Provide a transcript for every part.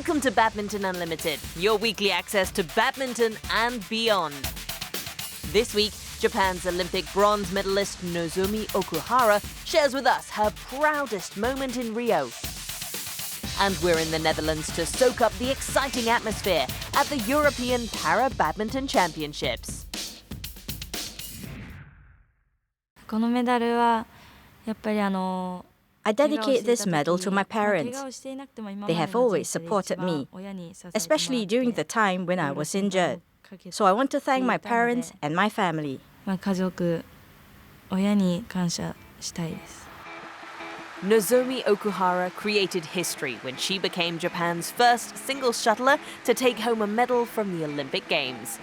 Welcome to Badminton Unlimited, your weekly access to badminton and beyond. This week, Japan's Olympic bronze medalist Nozomi Okuhara shares with us her proudest moment in Rio. And we're in the Netherlands to soak up the exciting atmosphere at the European Para-Badminton Championships. このメダルはやっぱり I dedicate this medal to my parents. They have always supported me, especially during the time when I was injured. So I want to thank my parents and my family. 家族、親に感謝したいです。 Nozomi Okuhara created history when she became Japan's first singles shuttler to take home a medal from the Olympic Games.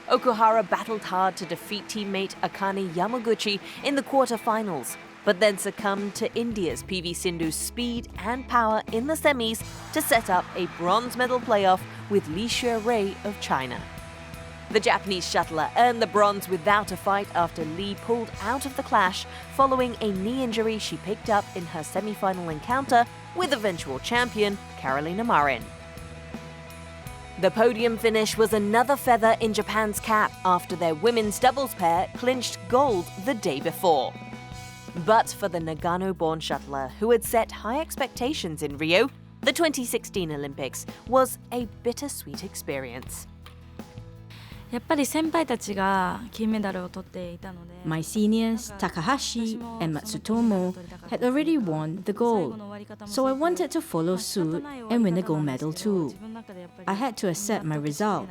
Okuhara battled hard to defeat teammate Akane Yamaguchi in the quarter-finals, but then succumbed to India's PV Sindhu's speed and power in the semis to set up a bronze medal playoff with cshares of China. The Japanese shuttler earned the bronze without a fight after Lee pulled out of the clash following a knee injury she picked up in her semi-final encounter with eventual champion Carolina Marin. The podium finish was another feather in Japan's cap after their women's doubles pair clinched gold the day before. But for the Nagano-born shuttler who had set high expectations in Rio, the 2016 Olympics was a bittersweet experience. やっぱり先輩たちが金メダルを取っていたので My seniors, Takahashi and Matsutomo, had already won the gold, so I wanted to follow suit and win the gold medal too. I had to accept my result,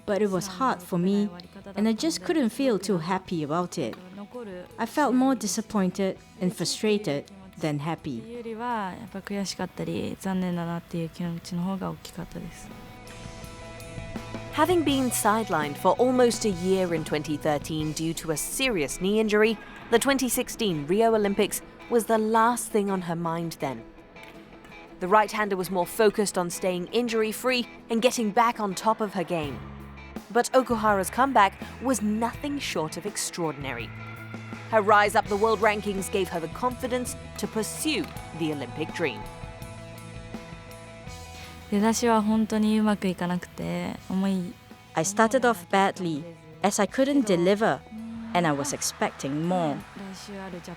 but it was hard for me, and I just couldn't feel too happy about it. I felt more disappointed and frustrated than happy. よりはやっぱ悔しかったり残念だなっていう気持ちの方が大きかったです。 Having been sidelined for almost a year in 2013 due to a serious knee injury, the 2016 Rio Olympics was the last thing on her mind then. The right-hander was more focused on staying injury-free and getting back on top of her game. But Okuhara's comeback was nothing short of extraordinary. Her rise up the world rankings gave her the confidence to pursue the Olympic dream. 出だしは本当にうまくいかなくて I started off badly, as I couldn't deliver, and I was expecting more.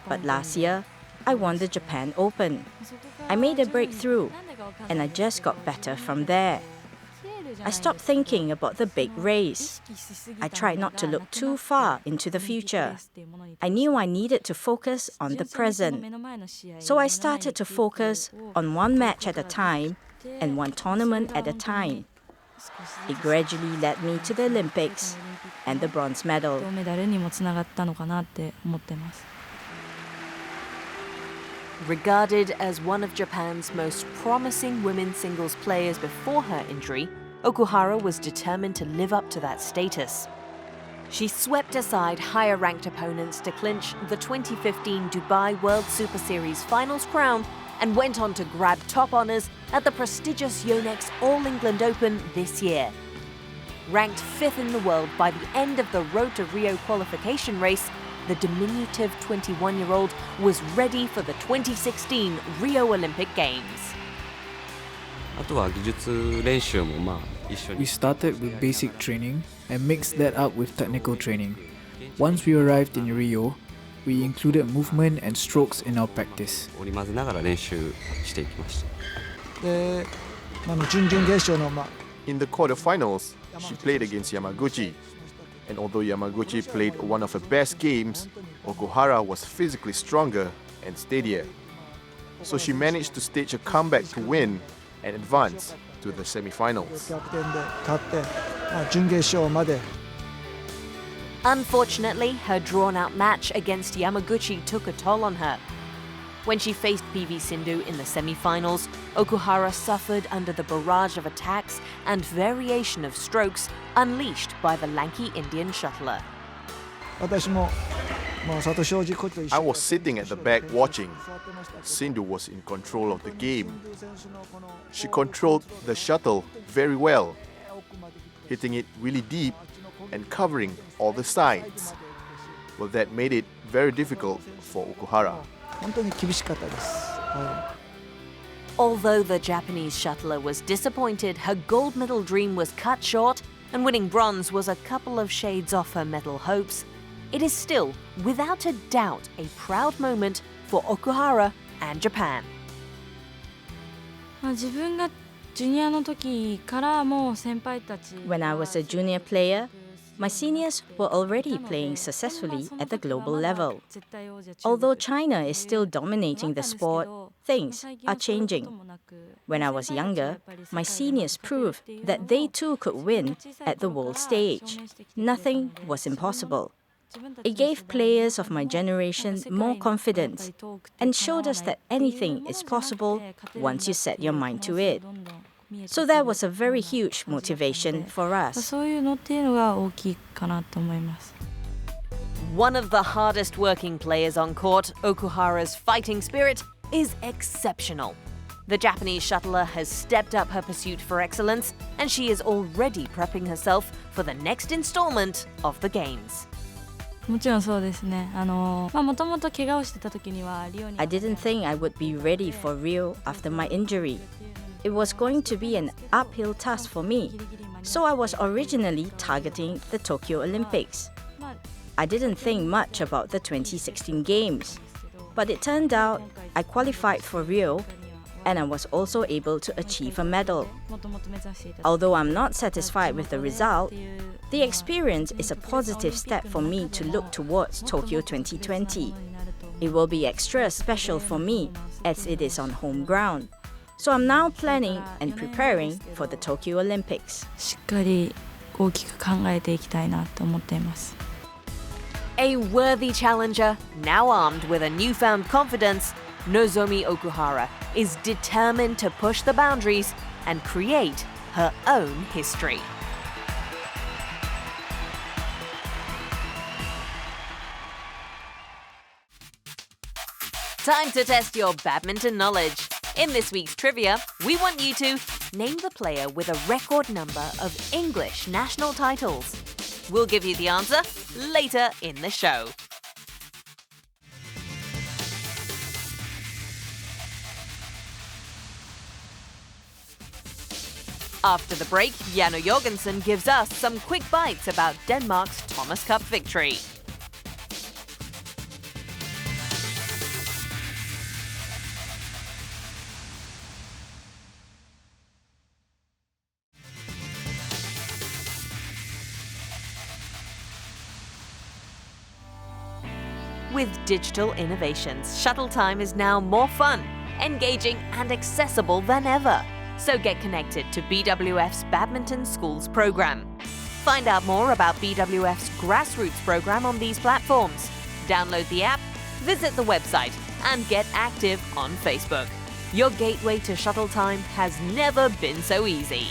But last year, I won the Japan Open. I made a breakthrough, and I just got better from there. I stopped thinking about the big race. I tried not to look too far into the future. I knew I needed to focus on the present. So I started to focus on one match at a time and one tournament at a time. It gradually led me to the Olympics and the bronze medal. 銅メダルにもつながったのかなって思ってます。 Regarded as one of Japan's most promising women's singles players before her injury, Okuhara was determined to live up to that status. She swept aside higher-ranked opponents to clinch the 2015 Dubai World Superseries finals crown and went on to grab top honours at the prestigious Yonex All-England Open this year. Ranked 5th in the world by the end of the Road to Rio qualification race, the diminutive 21-year-old was ready for the 2016 Rio Olympic Games. We started with basic training and mixed that up with technical training. Once we arrived in Rio, we included movement and strokes in our practice. In the quarterfinals, she played against Yamaguchi. And although Yamaguchi played one of her best games, Okuhara was physically stronger and steadier. So she managed to stage a comeback to win and advance to the semi-finals. Unfortunately, her drawn-out match against Yamaguchi took a toll on her. When she faced PV Sindhu in the semi-finals, Okuhara suffered under the barrage of attacks and variation of strokes unleashed by the lanky Indian shuttler. I was sitting at the back watching. Sindhu was in control of the game. She controlled the shuttle very well, hitting it really deep and covering all the sides. Well, that made it very difficult for Okuhara. Although the Japanese shuttler was disappointed her gold medal dream was cut short and winning bronze was a couple of shades off her medal hopes, it is still, without a doubt, a proud moment for Okuhara and Japan. 自分がジュニアの時からもう先輩たち When I was a junior player, my seniors were already playing successfully at the global level. Although China is still dominating the sport, things are changing. When I was younger, my seniors proved that they too could win at the world stage. Nothing was impossible. It gave players of my generation more confidence and showed us that anything is possible once you set your mind to it. So that was a very huge motivation for us. そういうのっていうのが大きいかなと思います。 One of the hardest working players on court, Okuhara's fighting spirit is exceptional. The Japanese shuttler has stepped up her pursuit for excellence, and she is already prepping herself for the next installment of the Games. もちろんそうですね。もともと怪我をしてた時にはリオに I didn't think I would be ready for Rio after my injury. It was going to be an uphill task for me, so I was originally targeting the Tokyo Olympics. I didn't think much about the 2016 Games, but it turned out I qualified for Rio and I was also able to achieve a medal. Although I'm not satisfied with the result, the experience is a positive step for me to look towards Tokyo 2020. It will be extra special for me as it is on home ground. So I'm now planning and preparing for the Tokyo Olympics. しっかり大きく考えていきたいなと思っています。 A worthy challenger, now armed with a newfound confidence, Nozomi Okuhara is determined to push the boundaries and create her own history. Time to test your badminton knowledge. In this week's trivia, we want you to name the player with a record number of English national titles. We'll give you the answer later in the show. After the break, Janne Jorgensen gives us some quick bites about Denmark's Thomas Cup victory. With digital innovations, shuttle time is now more fun, engaging and accessible than ever. So get connected to BWF's Badminton Schools program. Find out more about BWF's grassroots program on these platforms. Download the app, visit the website, and get active on Facebook. Your gateway to shuttle time has never been so easy.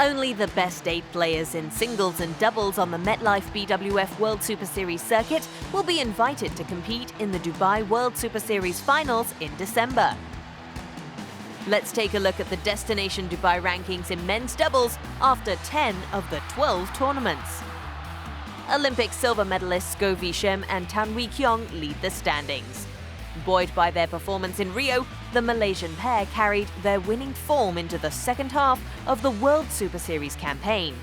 Only the best 8 players in singles and doubles on the MetLife BWF World Superseries circuit will be invited to compete in the Dubai World Superseries finals in December. Let's take a look at the Destination Dubai rankings in men's doubles after 10 of the 12 tournaments. Olympic silver medalists Go Vishem and Tan Wee Kyong lead the standings. Buoyed by their performance in Rio, the Malaysian pair carried their winning form into the second half of the World Super Series campaign.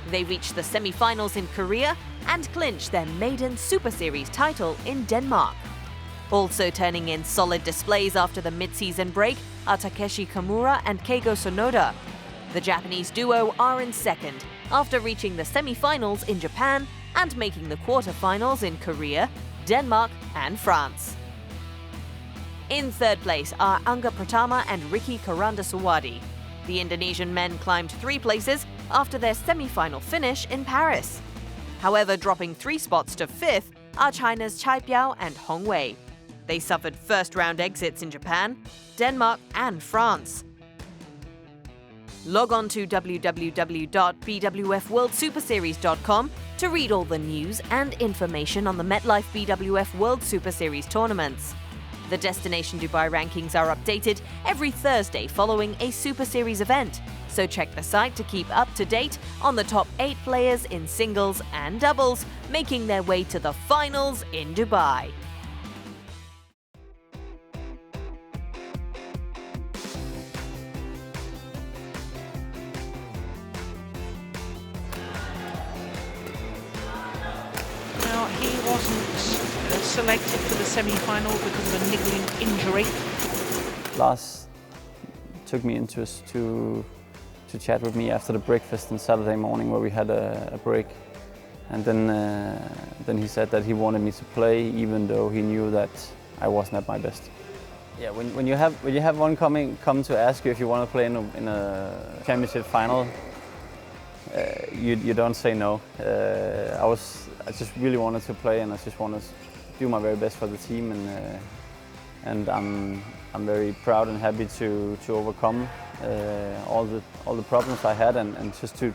They reached the semi-finals in Korea and clinched their maiden Super Series title in Denmark. Also turning in solid displays after the mid-season break are Takeshi Kamura and Keigo Sonoda. The Japanese duo are in second after reaching the semi-finals in Japan and making the quarter-finals in Korea, Denmark and France. In third place are Angga Pratama and Ricky Karandasawadi. The Indonesian men climbed 3 places after their semi-final finish in Paris. However, dropping 3 spots to 5th are China's Chai Piao and Hong Wei. They suffered first-round exits in Japan, Denmark and France. Log on to www.bwfworldsuperseries.com to read all the news and information on the MetLife BWF World Superseries tournaments. The Destination Dubai rankings are updated every Thursday following a Super Series event, so check the site to keep up to date on the top 8 players in singles and doubles making their way to the finals in Dubai. selected for the semi-final because of a niggling injury. Lars took me into to chat with me after the breakfast on Saturday morning where we had a break. And then he said that he wanted me to play even though he knew that I wasn't at my best. Yeah, when you have one come to ask you if you want to play in a championship final, you don't say no. I just really wanted to play, and I just wanted to do my very best for the team, and I'm very proud and happy to overcome all the problems I had, and just to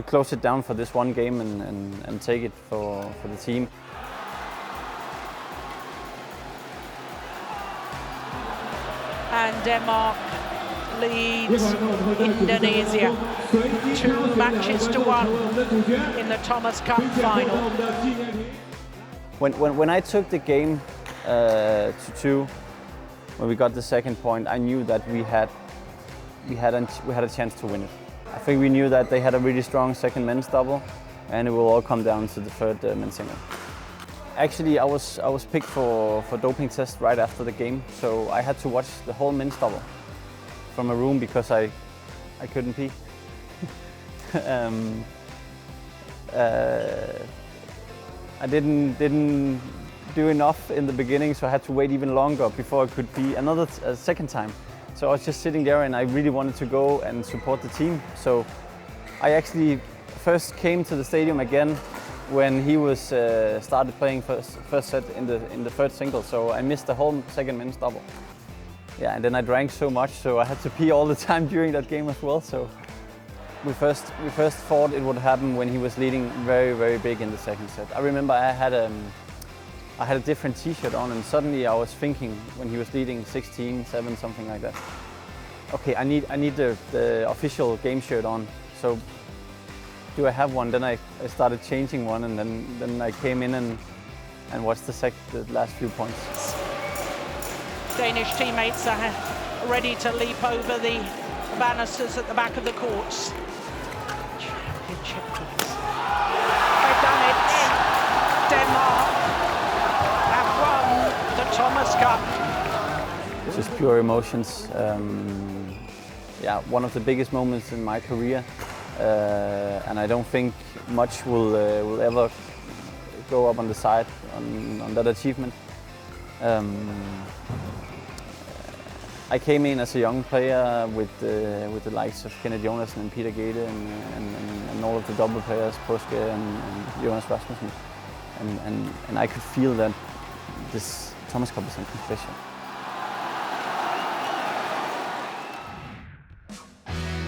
close it down for this one game and take it for the team. And Denmark leads Indonesia 2 matches to 1 in the Thomas Cup final. When I took the game to 2, when we got the second point, I knew that we had a chance to win it. I think we knew that they had a really strong second men's double, and it will all come down to the third men's single. Actually, I was picked for doping test right after the game, so I had to watch the whole men's double from a room because I couldn't pee. I didn't do enough in the beginning, so I had to wait even longer before I could pee a second time. So I was just sitting there, and I really wanted to go and support the team. So I actually first came to the stadium again when he was started playing first set in the third single. So I missed the whole second men's double. Yeah, and then I drank so much, so I had to pee all the time during that game as well. So we first thought it would happen when he was leading very, very big in the second set. I remember I had a different T-shirt on, and suddenly I was thinking when he was leading 16-7, something like that. Okay, I need the official game shirt on. So do I have one? Then I started changing one, and then I came in and watched the last few points. Danish teammates are ready to leap over the banisters at the back of the courts. Championship points. They've done it. Denmark have won the Thomas Cup. Just pure emotions. Yeah, one of the biggest moments in my career, and I don't think much will ever go up on the side on that achievement. I came in as a young player with the likes of Kenneth Jonassen and Peter Gede and all of the double players, Påske and Jonas Rasmussen, and I could feel that this Thomas Cup is something special.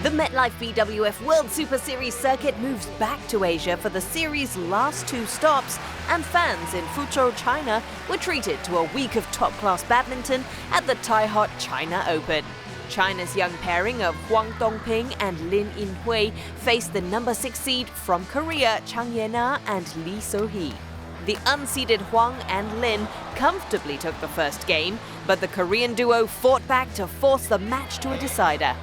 The MetLife BWF World Superseries circuit moves back to Asia for the series' last 2 stops, and fans in Fuzhou, China were treated to a week of top-class badminton at the Tai-Hot China Open. China's young pairing of Huang Dongping and Lin Yinhui faced the number 6 seed from Korea, Chang Ye-na and Lee So-hee. The unseeded Huang and Lin comfortably took the first game, but the Korean duo fought back to force the match to a decider.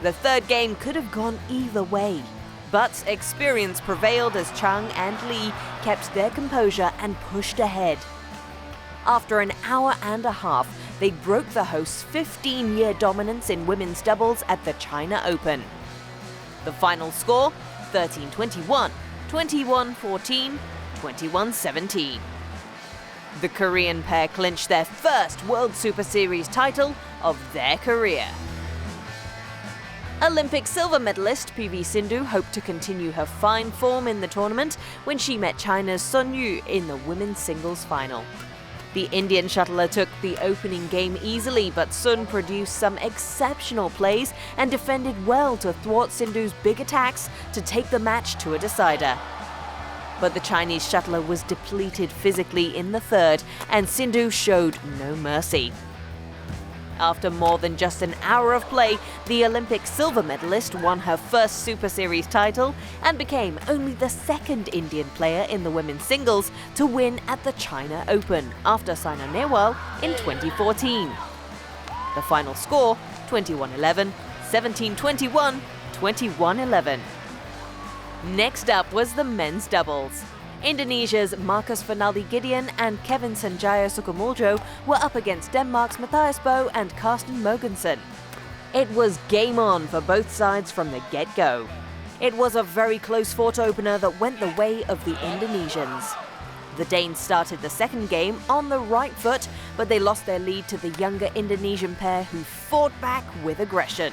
The third game could have gone either way, but experience prevailed as Chang and Lee kept their composure and pushed ahead. After an hour and a half, they broke the hosts' 15-year dominance in women's doubles at the China Open. The final score, 13-21, 21-14, 21-17. The Korean pair clinched their first World Superseries title of their career. Olympic silver medalist PV Sindhu hoped to continue her fine form in the tournament when she met China's Sun Yu in the women's singles final. The Indian shuttler took the opening game easily, but Sun produced some exceptional plays and defended well to thwart Sindhu's big attacks to take the match to a decider. But the Chinese shuttler was depleted physically in the third, and Sindhu showed no mercy. After more than just an hour of play, the Olympic silver medalist won her first Super Series title and became only the second Indian player in the women's singles to win at the China Open after Saina Nehwal in 2014. The final score, 21-11, 17-21, 21-11. Next up was the men's doubles. Indonesia's Marcus Fernaldi Gideon and Kevin Sanjaya Sukamuljo were up against Denmark's Matthias Bo and Carsten Mogensen. It was game on for both sides from the get-go. It was a very close-fought opener that went the way of the Indonesians. The Danes started the second game on the right foot, but they lost their lead to the younger Indonesian pair who fought back with aggression.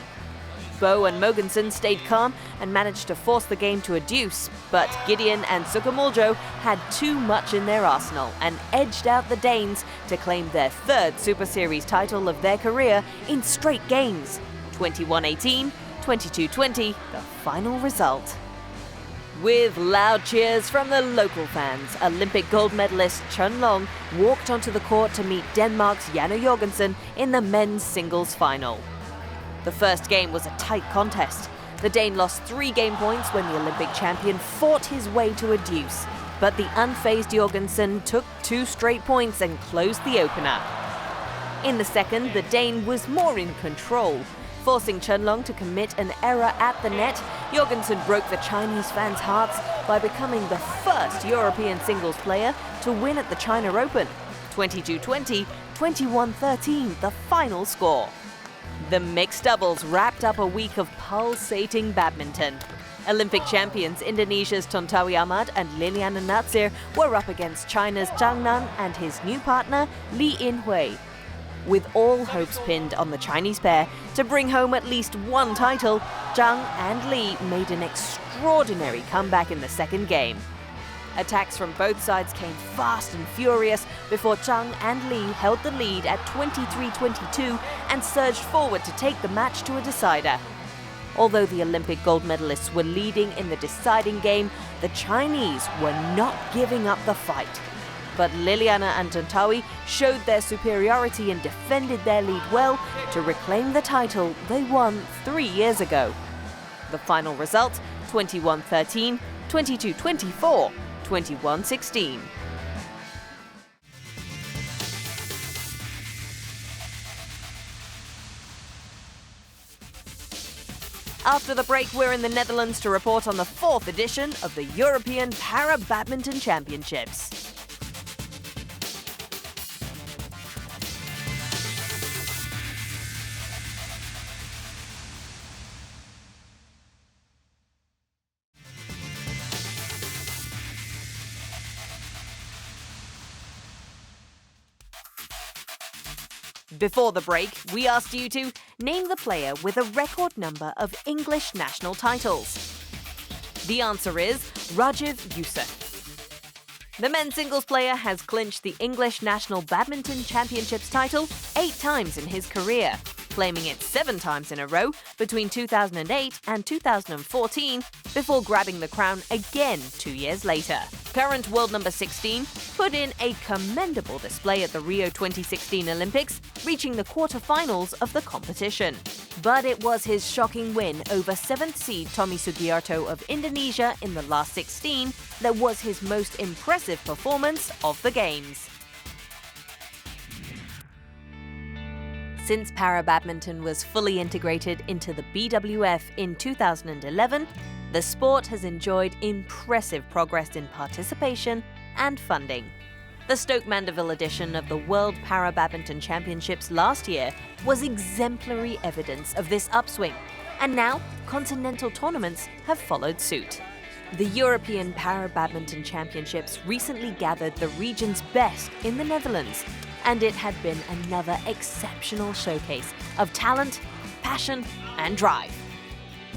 Bo and Mogensen stayed calm and managed to force the game to a deuce, but Gideon and Sukamuljo had too much in their arsenal and edged out the Danes to claim their third Super Series title of their career in straight games. 21-18, 22-20, the final result. With loud cheers from the local fans, Olympic gold medalist Chun Long walked onto the court to meet Denmark's Janne Jorgensen in the men's singles final. The first game was a tight contest. The Dane lost 3 game points when the Olympic champion fought his way to a deuce, but the unfazed Jorgensen took 2 straight points and closed the opener. In the second, the Dane was more in control. Forcing Chun Long to commit an error at the net, Jorgensen broke the Chinese fans' hearts by becoming the first European singles player to win at the China Open. 22-20, 21-13, the final score. The mixed doubles wrapped up a week of pulsating badminton. Olympic champions Indonesia's Tontowi Ahmad and Liliana Natsir were up against China's Zhang Nan and his new partner, Li Yinhui. With all hopes pinned on the Chinese pair to bring home at least one title, Zhang and Li made an extraordinary comeback in the second game. Attacks from both sides came fast and furious before Zhang and Li held the lead at 23-22 and surged forward to take the match to a decider. Although the Olympic gold medalists were leading in the deciding game, the Chinese were not giving up the fight. But Liliana and Tontowi showed their superiority and defended their lead well to reclaim the title they won 3 years ago. The final result, 21-13, 22-24, 21-16. After the break, we're in the Netherlands to report on the 4th edition of the European Para-Badminton Championships. Before the break, we asked you to name the player with a record number of English national titles. The answer is Rajiv Youssef. The men's singles player has clinched the English National Badminton Championships title 8 times in his career, claiming it 7 times in a row between 2008 and 2014, before grabbing the crown again 2 years later. Current world number 16 put in a commendable display at the Rio 2016 Olympics, reaching the quarter-finals of the competition. But it was his shocking win over 7th seed Tommy Sugiarto of Indonesia in the last 16 that was his most impressive performance of the Games. Since para-badminton was fully integrated into the BWF in 2011, the sport has enjoyed impressive progress in participation and funding. The Stoke Mandeville edition of the World Para-Badminton Championships last year was exemplary evidence of this upswing, and now continental tournaments have followed suit. The European Para-Badminton Championships recently gathered the region's best in the Netherlands, and it had been another exceptional showcase of talent, passion, and drive.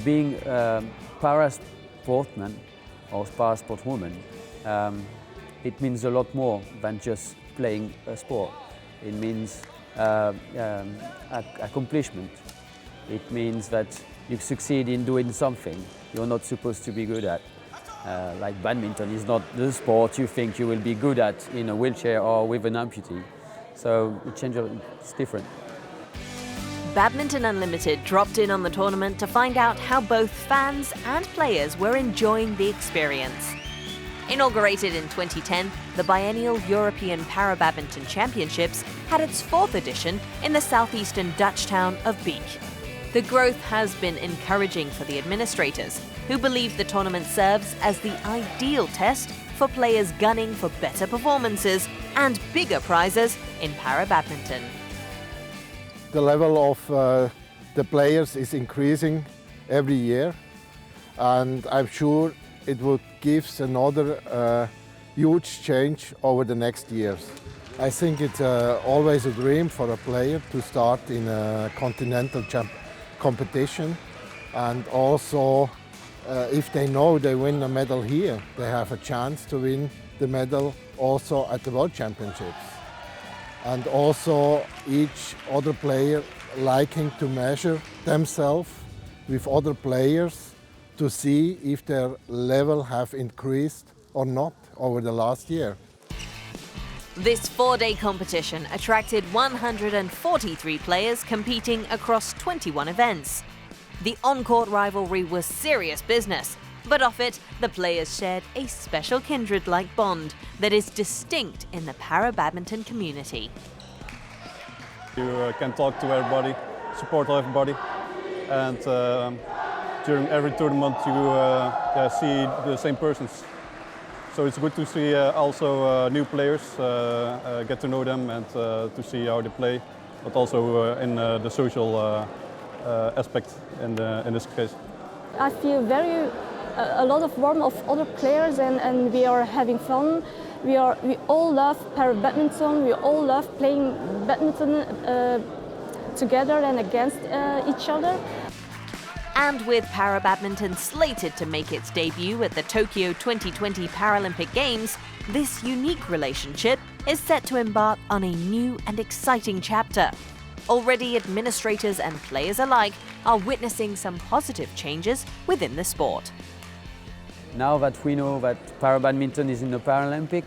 Being a para-sportman or para-sportwoman, it means a lot more than just playing a sport. It means accomplishment. It means that you succeed in doing something you're not supposed to be good at. Like badminton is not the sport you think you will be good at in a wheelchair or with an amputee. So it's different. Badminton Unlimited dropped in on the tournament to find out how both fans and players were enjoying the experience. Inaugurated in 2010, the biennial European Para-Badminton Championships had its 4th edition in the southeastern Dutch town of Beek. The growth has been encouraging for the administrators, who believe the tournament serves as the ideal test for players gunning for better performances and bigger prizes in para-badminton. The level of the players is increasing every year, and I'm sure it will give another huge change over the next years. I think it's always a dream for a player to start in a continental competition, and also if they know they win a medal here, they have a chance to win the medal also at the World Championships. And also each other player liking to measure themselves with other players to see if their level have increased or not over the last year. This 4-day competition attracted 143 players competing across 21 events. The on-court rivalry was serious business, but off it, the players shared a special kindred-like bond that is distinct in the para-badminton community. You can talk to everybody, support everybody, and during every tournament you see the same persons. So it's good to see also new players, get to know them and to see how they play, but also in the social aspect in this case. I feel a lot of warmth of other players, and we are having fun. We all love para-badminton. We all love playing badminton together and against each other. And with para-badminton slated to make its debut at the Tokyo 2020 Paralympic Games, this unique relationship is set to embark on a new and exciting chapter. Already, administrators and players alike are witnessing some positive changes within the sport. Now that we know that para-badminton is in the Paralympic,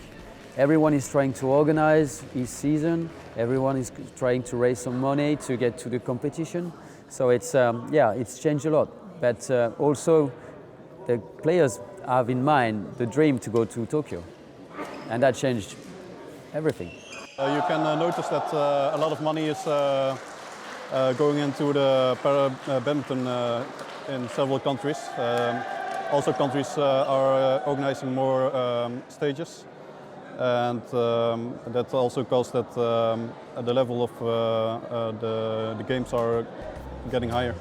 everyone is trying to organize his season, everyone is trying to raise some money to get to the competition. So it's changed a lot. But also the players have in mind the dream to go to Tokyo, and that changed everything. You can notice that a lot of money is going into the para-badminton in several countries. Also countries are organizing more stages, and that also caused that the level of the games are getting higher.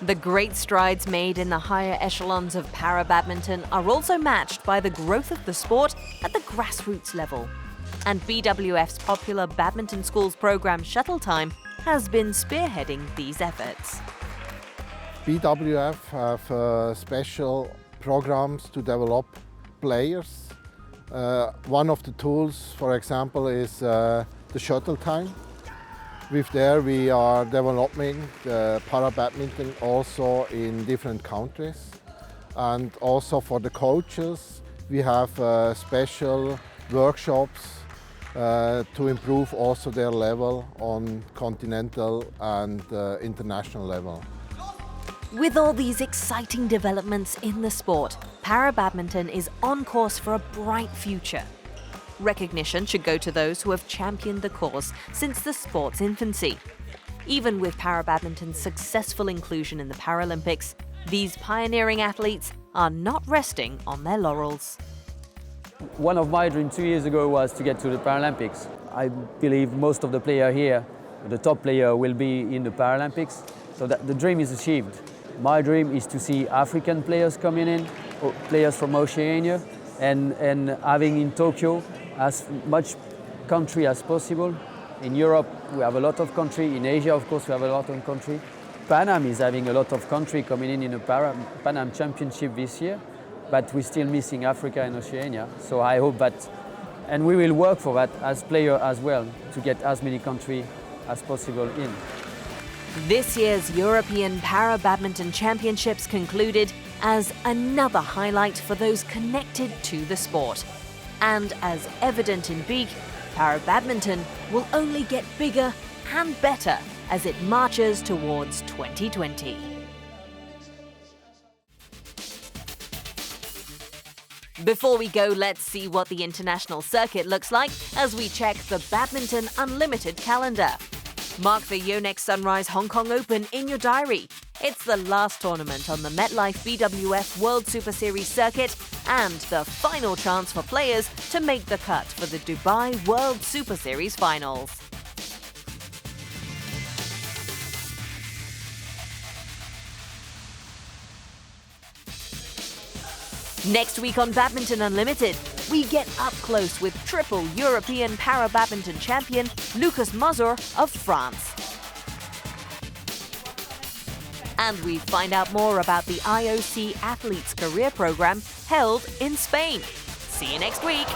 The great strides made in the higher echelons of para-badminton are also matched by the growth of the sport at the grassroots level. And BWF's popular badminton schools program Shuttle Time has been spearheading these efforts. BWF have special programs to develop players. One of the tools, for example, is the Shuttle Time. With there we are developing para-badminton also in different countries. And also for the coaches, we have special workshops to improve also their level on continental and international level. With all these exciting developments in the sport, para-badminton is on course for a bright future. Recognition should go to those who have championed the cause since the sport's infancy. Even with para-badminton's successful inclusion in the Paralympics, these pioneering athletes are not resting on their laurels. One of my dreams 2 years ago was to get to the Paralympics. I believe most of the players here, the top player, will be in the Paralympics, so that the dream is achieved. My dream is to see African players coming in, players from Oceania, and having in Tokyo as much country as possible. In Europe, we have a lot of country. In Asia, of course, we have a lot of country. Pan Am is having a lot of country coming in a Pan Am Championship this year, but we're still missing Africa and Oceania. So I hope that, and we will work for that as players as well, to get as many countries as possible in. This year's European Para-Badminton Championships concluded as another highlight for those connected to the sport. And as evident in Beek, para-badminton will only get bigger and better as it marches towards 2020. Before we go, let's see what the international circuit looks like as we check the Badminton Unlimited calendar. Mark the Yonex Sunrise Hong Kong Open in your diary. It's the last tournament on the MetLife BWF World Superseries circuit and the final chance for players to make the cut for the Dubai World Superseries finals. Next week on Badminton Unlimited, we get up close with triple European Para-Badminton champion Lucas Mazur of France. And we find out more about the IOC Athletes Career Program held in Spain. See you next week.